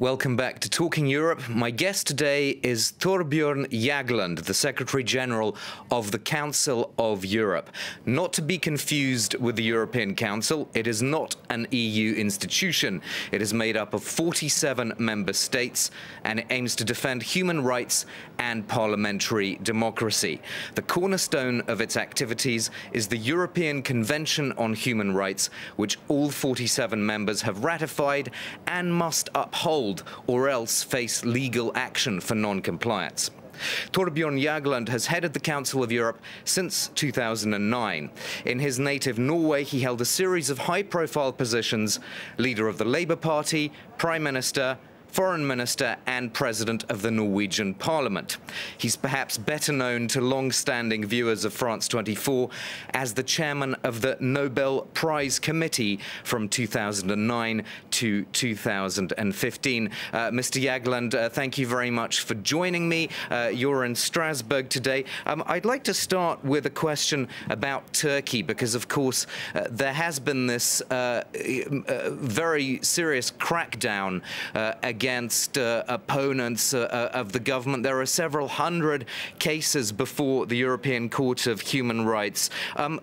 Welcome back to Talking Europe. My guest today is Thorbjorn Jagland, the Secretary-General of the Council of Europe. Not to be confused with the European Council, it is not an EU institution. It is made up of 47 member states and it aims to defend human rights and parliamentary democracy. The cornerstone of its activities is the European Convention on Human Rights, which all 47 members have ratified and must uphold, or else face legal action for non-compliance. Thorbjorn Jagland has headed the Council of Europe since 2009. In his native Norway, he held a series of high-profile positions: leader of the Labour Party, Prime Minister, Foreign Minister and President of the Norwegian Parliament. He's perhaps better known to long-standing viewers of France 24 as the chairman of the Nobel Prize Committee from 2009 to 2015. Mr. Jagland, thank you very much for joining me. You're in Strasbourg today. I'd like to start with a question about Turkey, because of course there has been this very serious crackdown against opponents of the government. There are several hundred cases before the European Court of Human Rights.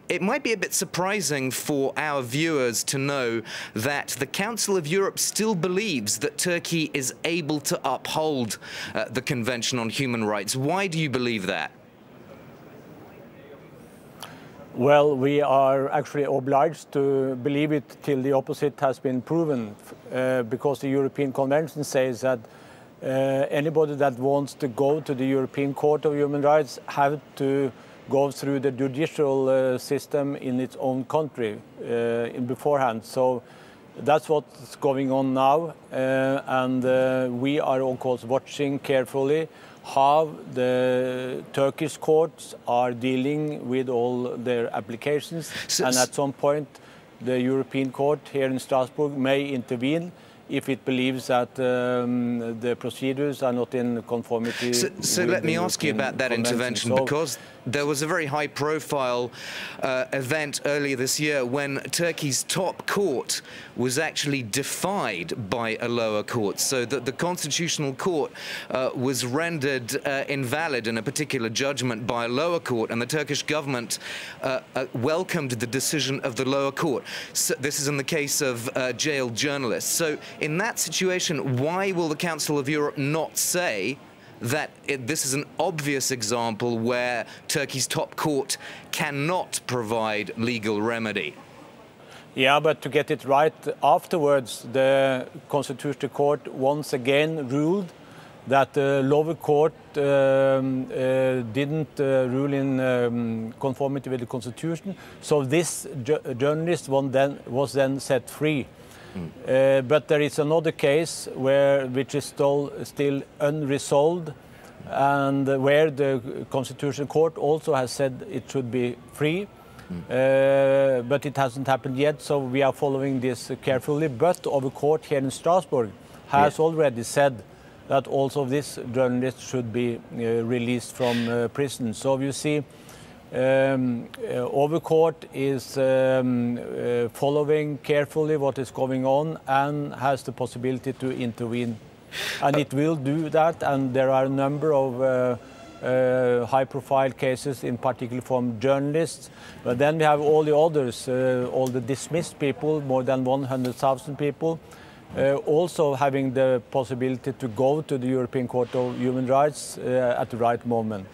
It might be a bit surprising for our viewers to know that the Council of Europe still believes that Turkey is able to uphold the Convention on Human Rights. Why do you believe that? Well, we are actually obliged to believe it till the opposite has been proven, because the European Convention says that anybody that wants to go to the European Court of Human Rights have to go through the judicial system in its own country beforehand. So that's what's going on now, and we are of course watching carefully how the Turkish courts are dealing with all their applications, and at some point the European Court here in Strasbourg may intervene if it believes that the procedures are not in conformity. So let me ask you about that intervention, because there was a very high-profile event earlier this year when Turkey's top court was actually defied by a lower court, so that the Constitutional Court was rendered invalid in a particular judgment by a lower court, and the Turkish government welcomed the decision of the lower court. So this is in the case of jailed journalists. So in that situation, why will the Council of Europe not say that this is an obvious example where Turkey's top court cannot provide legal remedy? Yeah, but to get it right afterwards, the Constitutional Court once again ruled that the lower court didn't rule in conformity with the Constitution. So this journalist was then set free. But there is another case which is still unresolved, and where the Constitutional Court also has said it should be free, but it hasn't happened yet, so we are following this carefully. But our court here in Strasbourg has already said that also this journalist should be released from prison. So you see, our court is following carefully what is going on and has the possibility to intervene. And it will do that, and there are a number of high-profile cases, in particular from journalists. But then we have all the others, all the dismissed people, more than 100,000 people, also having the possibility to go to the European Court of Human Rights at the right moment.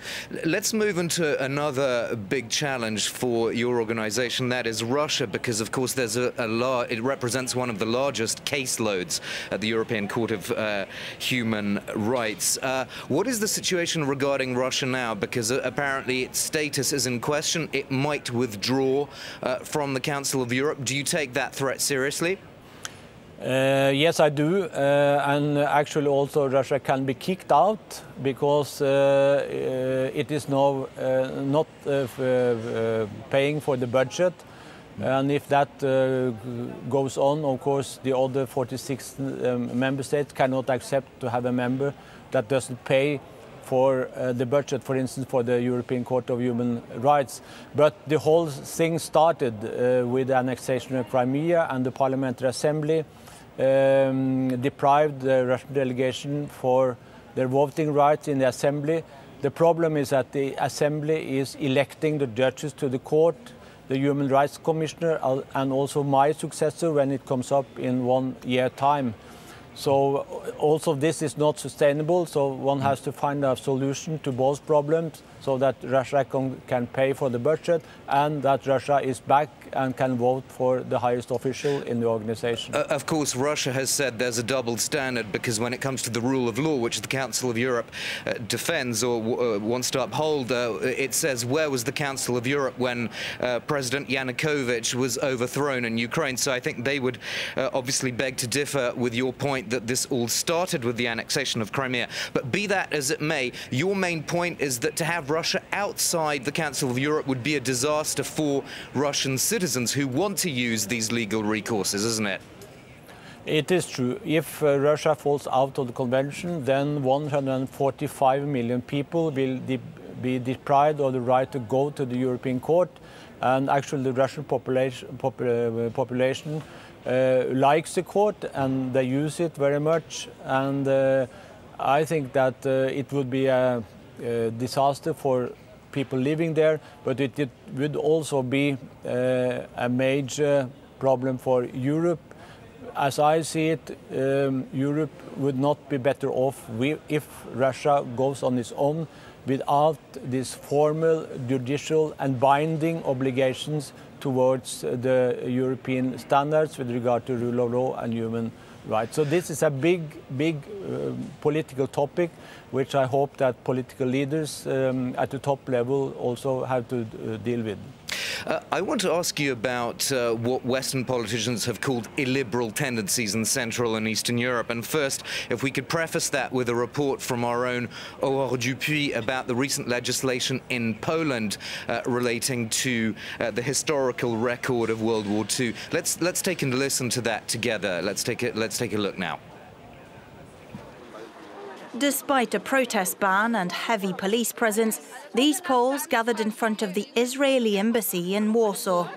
Let's move into another big challenge for your organization, that is Russia, because of course there's it represents one of the largest caseloads at the European Court of Human Rights. What is the situation regarding Russia now? Because apparently its status is in question. It might withdraw from the Council of Europe. Do you take that threat seriously? Yes, I do, and actually also Russia can be kicked out, because it is now not paying for the budget, and if that goes on, of course the other 46 member states cannot accept to have a member that doesn't pay for the budget, for instance, for the European Court of Human Rights. But the whole thing started with the annexation of Crimea and the Parliamentary Assembly deprived the Russian delegation for their voting rights in the assembly. The problem is that the assembly is electing the judges to the court, the Human Rights Commissioner, and also my successor when it comes up in 1 year time. So also this is not sustainable, so one has to find a solution to both problems so that Russia can pay for the budget and that Russia is back and can vote for the highest official in the organization. Of course, Russia has said there's a double standard because when it comes to the rule of law, which the Council of Europe defends or wants to uphold, it says, where was the Council of Europe when President Yanukovych was overthrown in Ukraine? So I think they would obviously beg to differ with your point that this all started with the annexation of Crimea. But be that as it may, your main point is that to have Russia outside the Council of Europe would be a disaster for Russian citizens who want to use these legal recourses, isn't it? It is true. If Russia falls out of the convention, then 145 million people will be deprived of the right to go to the European Court. And actually the Russian population likes the court and they use it very much. And I think that it would be a disaster for people living there, but it would also be a major problem for Europe. As I see it, Europe would not be better off if Russia goes on its own without these formal, judicial and binding obligations towards the European standards with regard to rule of law and human rights. So this is a big political topic, which I hope that political leaders at the top level also have to deal with. I want to ask you about what Western politicians have called illiberal tendencies in Central and Eastern Europe. And first, if we could preface that with a report from our own Aurore Dupuis about the recent legislation in Poland relating to the historical record of World War II. Let's take and listen to that together. Let's take a look now. Despite a protest ban and heavy police presence, these Poles gathered in front of the Israeli embassy in Warsaw.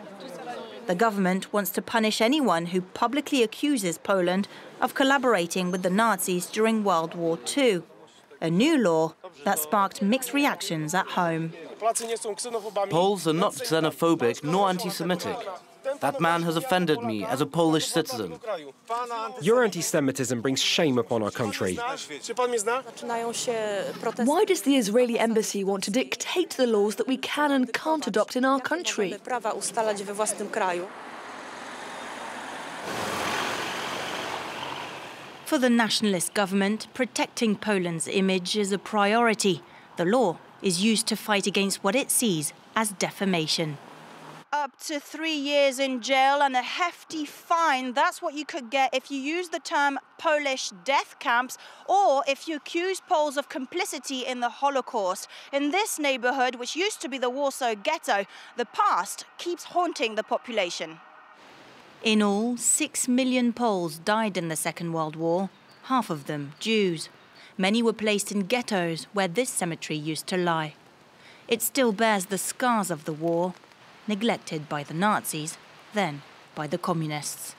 The government wants to punish anyone who publicly accuses Poland of collaborating with the Nazis during World War II, a new law that sparked mixed reactions at home. Poles are not xenophobic nor anti-Semitic. That man has offended me as a Polish citizen. Your anti-Semitism brings shame upon our country. Why does the Israeli embassy want to dictate the laws that we can and can't adopt in our country? For the nationalist government, protecting Poland's image is a priority. The law is used to fight against what it sees as defamation. Up to 3 years in jail and a hefty fine. That's what you could get if you use the term Polish death camps or if you accuse Poles of complicity in the Holocaust. In this neighborhood, which used to be the Warsaw Ghetto, the past keeps haunting the population. In all, 6 million Poles died in the Second World War, half of them Jews. Many were placed in ghettos where this cemetery used to lie. It still bears the scars of the war, neglected by the Nazis, then by the communists.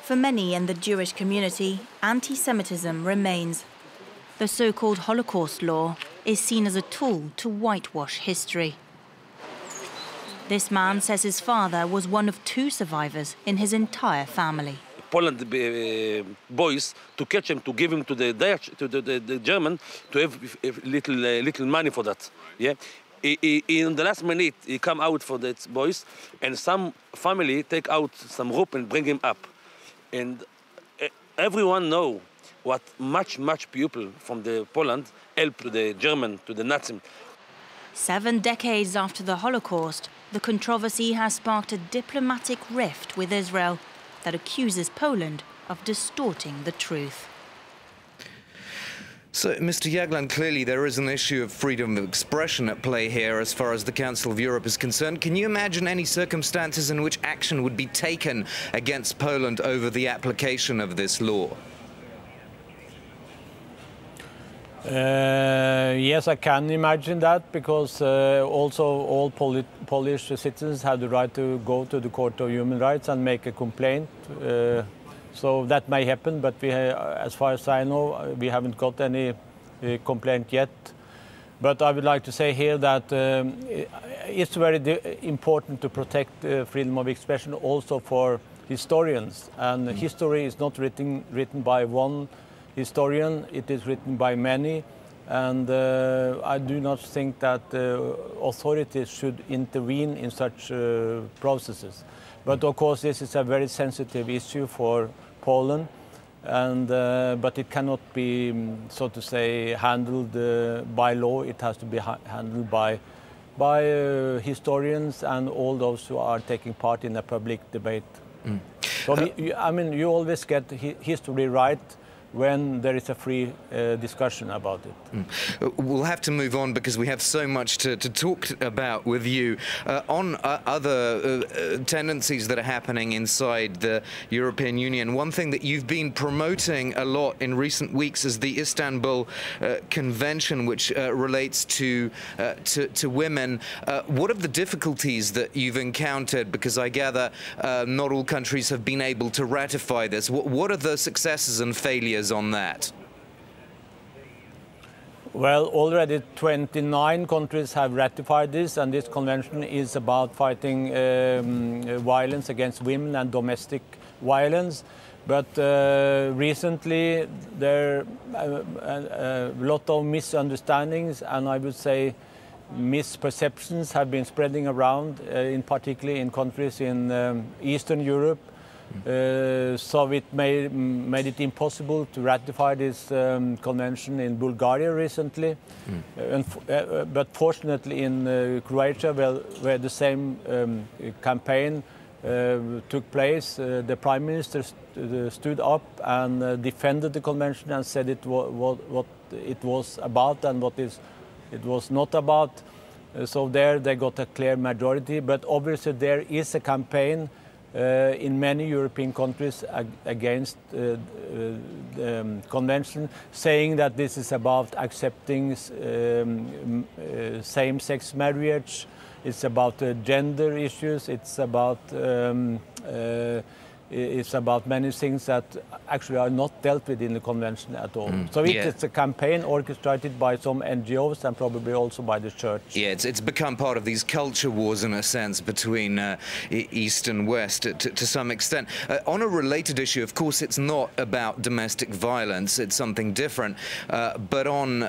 For many in the Jewish community, anti-Semitism remains. The so-called Holocaust law is seen as a tool to whitewash history. This man says his father was one of 2 survivors in his entire family. Poland boys to catch him, to give him to the Dutch, to the German, to have little money for that. Yeah. In the last minute, he come out for that boys, and some family take out some rope and bring him up. And everyone know what much people from the Poland help to the German, to the Nazis. 7 decades after the Holocaust, the controversy has sparked a diplomatic rift with Israel that accuses Poland of distorting the truth. So, Mr. Jagland, clearly there is an issue of freedom of expression at play here as far as the Council of Europe is concerned. Can you imagine any circumstances in which action would be taken against Poland over the application of this law? Yes, I can imagine that, because also all Polish citizens have the right to go to the Court of Human Rights and make a complaint. So that may happen, but as far as I know, we haven't got any complaint yet. But I would like to say here that it's very important to protect freedom of expression also for historians. And history is not written by one historian, it is written by many. And I do not think that authorities should intervene in such processes. But of course, this is a very sensitive issue for Poland. And, but it cannot be, so to say, handled by law. It has to be handled by historians and all those who are taking part in a public debate. So I mean, you always get history right when there is a free discussion about it. We'll have to move on because we have so much to talk about with you on other tendencies that are happening inside the European Union. One thing that you've been promoting a lot in recent weeks is the Istanbul Convention, which relates to women. What are the difficulties that you've encountered? Because I gather not all countries have been able to ratify this. What are the successes and failures on that? Well, already 29 countries have ratified this, and this convention is about fighting violence against women and domestic violence. But recently there are a lot of misunderstandings, and I would say misperceptions have been spreading around, in particularly in countries in Eastern Europe. So it made it impossible to ratify this convention in Bulgaria recently. But fortunately in Croatia, where the same campaign took place, the Prime Minister stood up and defended the convention and said what it was about and what it was not about. So there they got a clear majority, but obviously there is a campaign in many European countries against the convention, saying that this is about accepting same-sex marriage, it's about gender issues, it's about many things that actually are not dealt with in the convention at all. So it's a campaign orchestrated by some NGOs and probably also by the church. Yeah, it's become part of these culture wars in a sense between East and West to some extent. On a related issue, of course, it's not about domestic violence, it's something different. But on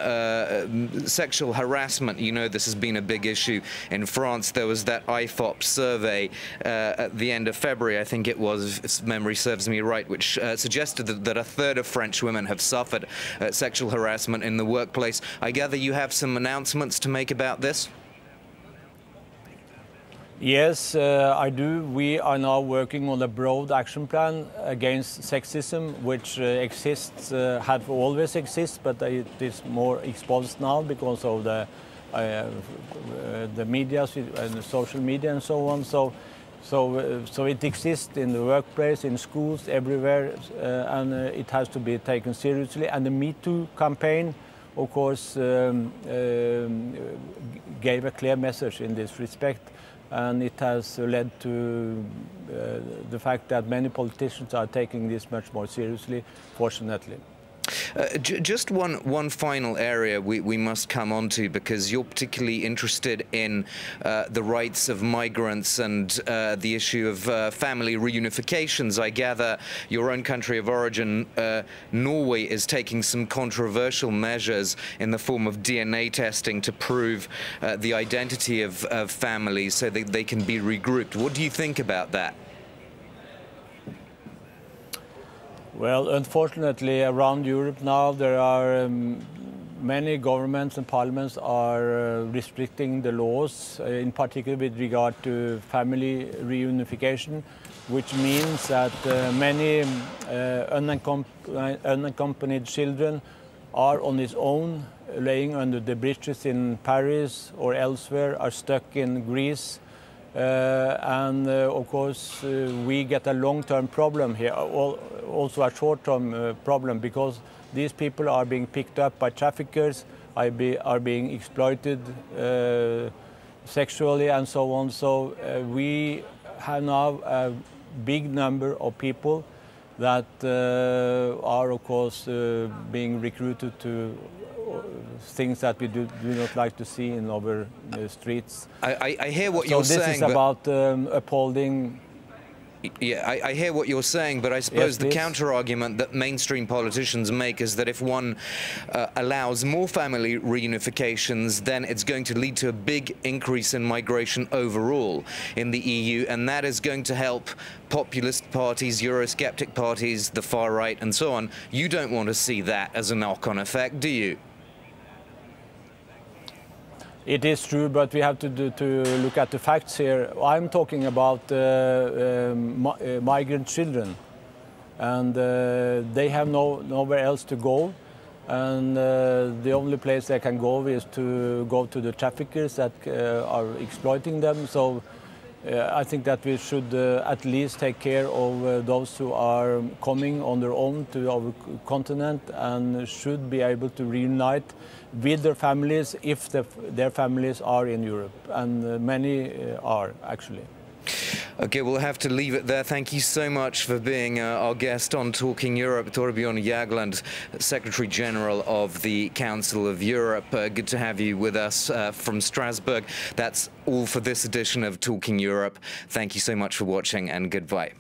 sexual harassment, you know, this has been a big issue. In France, there was that IFOP survey at the end of February, I think it was, if memory serves me right, which suggested that a third of French women have suffered sexual harassment in the workplace. I gather you have some announcements to make about this? Yes, I do. We are now working on a broad action plan against sexism, which exists, have always existed, but it is more exposed now because of the media and the social media and so on. So it exists in the workplace, in schools, everywhere, and it has to be taken seriously. And the Me Too campaign, of course, gave a clear message in this respect, and it has led to the fact that many politicians are taking this much more seriously, fortunately. Just one final area we must come on to, because you're particularly interested in the rights of migrants and the issue of family reunifications. I gather your own country of origin, Norway, is taking some controversial measures in the form of DNA testing to prove the identity of families so that they can be regrouped. What do you think about that? Well, unfortunately, around Europe now, there are many governments and parliaments are restricting the laws, in particular with regard to family reunification, which means that many unaccompanied children are on its own, laying under the bridges in Paris or elsewhere, are stuck in Greece, Of course, we get a long-term problem here, also a short-term problem, because these people are being picked up by traffickers, are being exploited sexually and so on. So we have now a big number of people that are, of course, being recruited to things that we do not like to see in our streets. I hear what you're saying. So this is about upholding. Yeah, I hear what you're saying, but I suppose the counter-argument that mainstream politicians make is that if one allows more family reunifications, then it's going to lead to a big increase in migration overall in the EU, and that is going to help populist parties, Eurosceptic parties, the far right, and so on. You don't want to see that as a knock-on effect, do you? It is true, but we have to look at the facts here. I'm talking about migrant children, and they have nowhere else to go, and the only place they can go is to go to the traffickers that are exploiting them. So I think that we should at least take care of those who are coming on their own to our continent and should be able to reunite with their families if their families are in Europe, and many are actually. Okay, we'll have to leave it there. Thank you so much for being our guest on Talking Europe, Thorbjorn Jagland, Secretary General of the Council of Europe. Good to have you with us from Strasbourg. That's all for this edition of Talking Europe. Thank you so much for watching, and goodbye.